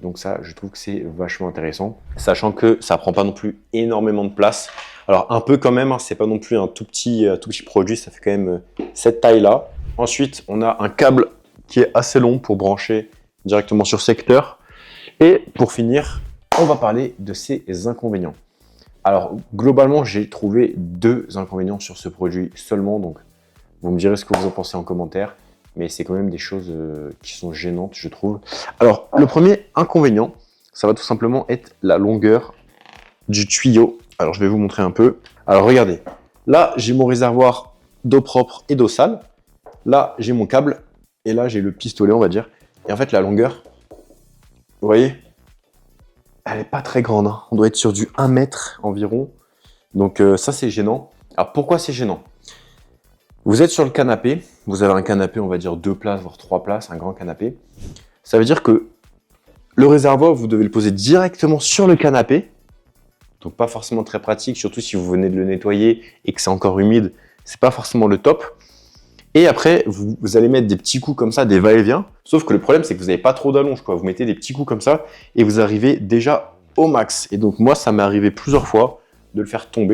donc ça, je trouve que c'est vachement intéressant, sachant que ça prend pas non plus énormément de place. Alors un peu quand même, hein, c'est pas non plus un tout petit produit, ça fait quand même cette taille-là. Ensuite, on a un câble qui est assez long pour brancher directement sur secteur. Et pour finir, on va parler de ses inconvénients. Alors globalement, j'ai trouvé 2 inconvénients sur ce produit seulement, donc vous me direz ce que vous en pensez en commentaire. Mais c'est quand même des choses qui sont gênantes, je trouve. Alors, le premier inconvénient, ça va tout simplement être la longueur du tuyau. Alors, je vais vous montrer un peu. Alors, regardez. Là, j'ai mon réservoir d'eau propre et d'eau sale. Là, j'ai mon câble. Et là, j'ai le pistolet, on va dire. Et en fait, la longueur, vous voyez, elle n'est pas très grande, hein. On doit être sur du 1 mètre environ. Donc, ça, c'est gênant. Alors, pourquoi c'est gênant ? Vous êtes sur le canapé, vous avez un canapé, on va dire 2 places, voire 3 places, un grand canapé. Ça veut dire que le réservoir, vous devez le poser directement sur le canapé. Donc pas forcément très pratique, surtout si vous venez de le nettoyer et que c'est encore humide, c'est pas forcément le top. Et après, vous allez mettre des petits coups comme ça, des va-et-vient. Sauf que le problème, c'est que vous n'avez pas trop d'allonge, quoi. Vous mettez des petits coups comme ça et vous arrivez déjà au max. Et donc moi, ça m'est arrivé plusieurs fois de le faire tomber.